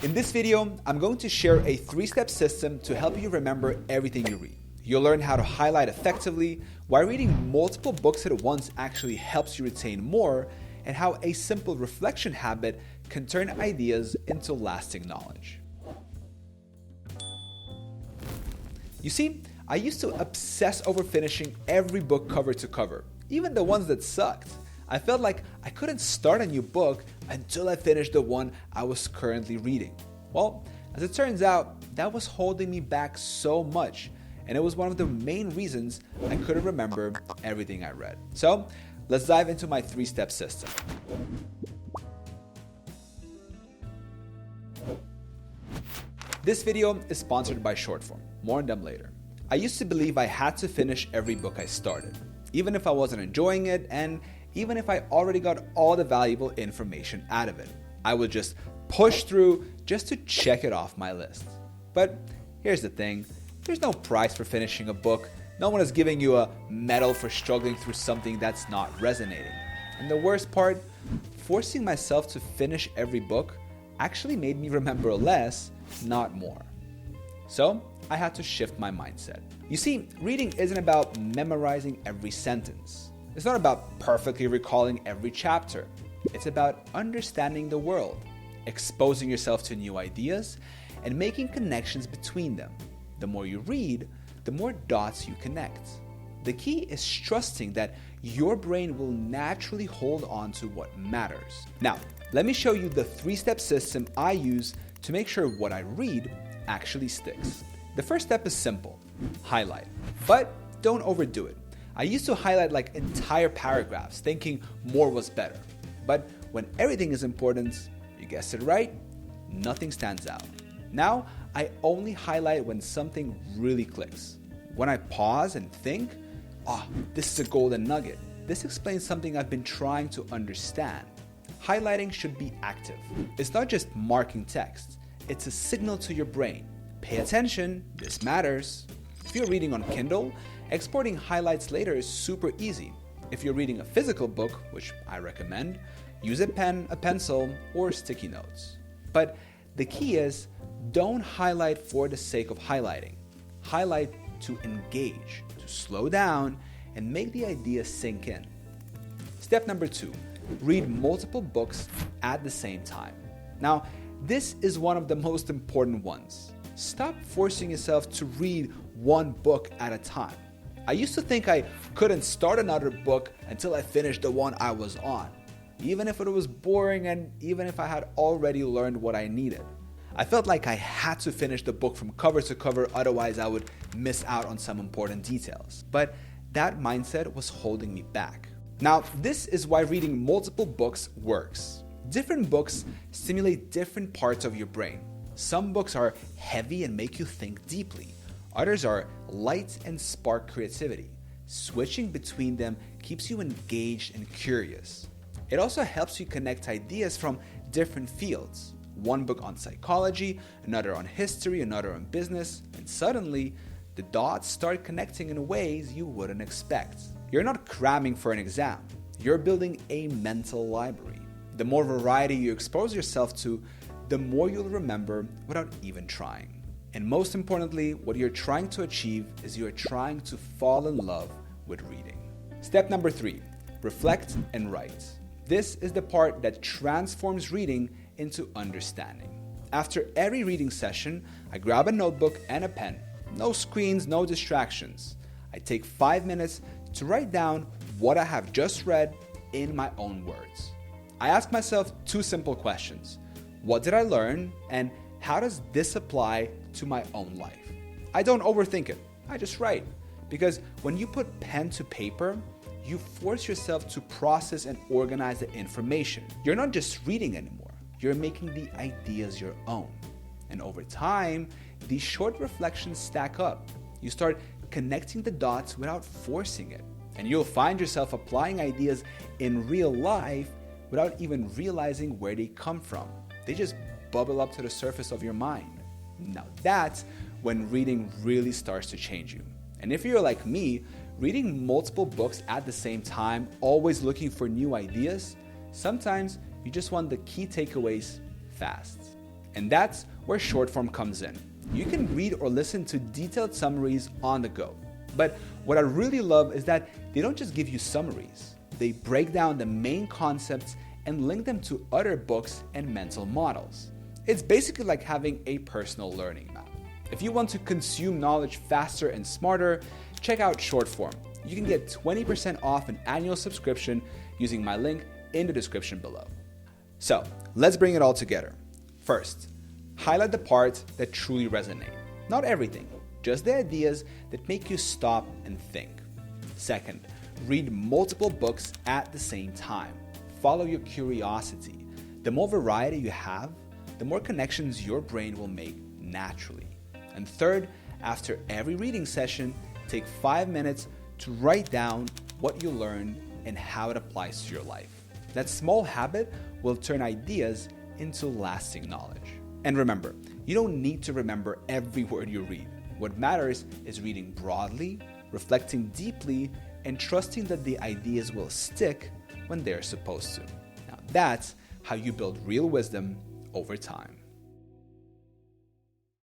In this video, I'm going to share a 3-step system to help you remember everything you read. You'll learn how to highlight effectively, why reading multiple books at once actually helps you retain more, and how a simple reflection habit can turn ideas into lasting knowledge. You see, I used to obsess over finishing every book cover to cover, even the ones that sucked. I felt like I couldn't start a new book until I finished the one I was currently reading. Well, as it turns out, that was holding me back so much, and it was one of the main reasons I couldn't remember everything I read. So, let's dive into my 3-step system. This video is sponsored by Shortform. More on them later. I used to believe I had to finish every book I started, even if I wasn't enjoying it and even if I already got all the valuable information out of it. I would just push through just to check it off my list. But here's the thing, there's no prize for finishing a book. No one is giving you a medal for struggling through something that's not resonating. And the worst part, forcing myself to finish every book actually made me remember less, not more. So I had to shift my mindset. You see, reading isn't about memorizing every sentence. It's not about perfectly recalling every chapter. It's about understanding the world, exposing yourself to new ideas, and making connections between them. The more you read, the more dots you connect. The key is trusting that your brain will naturally hold on to what matters. Now, let me show you the 3-step system I use to make sure what I read actually sticks. The first step is simple, highlight, but don't overdo it. I used to highlight like entire paragraphs, thinking more was better. But when everything is important, you guessed it right, nothing stands out. Now, I only highlight when something really clicks. When I pause and think, this is a golden nugget. This explains something I've been trying to understand. Highlighting should be active. It's not just marking text. It's a signal to your brain. Pay attention, this matters. If you're reading on Kindle, exporting highlights later is super easy. If you're reading a physical book, which I recommend, use a pen, a pencil, or sticky notes. But the key is, don't highlight for the sake of highlighting. Highlight to engage, to slow down, and make the idea sink in. Step number 2, read multiple books at the same time. Now, this is one of the most important ones. Stop forcing yourself to read one book at a time. I used to think I couldn't start another book until I finished the one I was on, even if it was boring and even if I had already learned what I needed. I felt like I had to finish the book from cover to cover, otherwise I would miss out on some important details. But that mindset was holding me back. Now, this is why reading multiple books works. Different books stimulate different parts of your brain. Some books are heavy and make you think deeply. Others are light and spark creativity. Switching between them keeps you engaged and curious. It also helps you connect ideas from different fields. One book on psychology, another on history, another on business, and suddenly the dots start connecting in ways you wouldn't expect. You're not cramming for an exam. You're building a mental library. The more variety you expose yourself to, the more you'll remember without even trying. And most importantly, what you're trying to achieve is you're trying to fall in love with reading. Step number 3, reflect and write. This is the part that transforms reading into understanding. After every reading session, I grab a notebook and a pen. No screens, no distractions. I take 5 minutes to write down what I have just read in my own words. I ask myself 2 simple questions. What did I learn? And how does this apply to my own life? I don't overthink it. I just write. Because when you put pen to paper, you force yourself to process and organize the information. You're not just reading anymore. You're making the ideas your own. And over time, these short reflections stack up. You start connecting the dots without forcing it. And you'll find yourself applying ideas in real life without even realizing where they come from. They just bubble up to the surface of your mind. Now that's when reading really starts to change you. And if you're like me, reading multiple books at the same time, always looking for new ideas, sometimes you just want the key takeaways fast. And that's where Shortform comes in. You can read or listen to detailed summaries on the go. But what I really love is that they don't just give you summaries. They break down the main concepts and link them to other books and mental models. It's basically like having a personal learning map. If you want to consume knowledge faster and smarter, check out Shortform. You can get 20% off an annual subscription using my link in the description below. So, let's bring it all together. First, highlight the parts that truly resonate. Not everything, just the ideas that make you stop and think. Second, read multiple books at the same time. Follow your curiosity. The more variety you have, the more connections your brain will make naturally. And third, after every reading session, take 5 minutes to write down what you learned and how it applies to your life. That small habit will turn ideas into lasting knowledge. And remember, you don't need to remember every word you read. What matters is reading broadly, reflecting deeply, and trusting that the ideas will stick when they're supposed to. Now that's how you build real wisdom over time.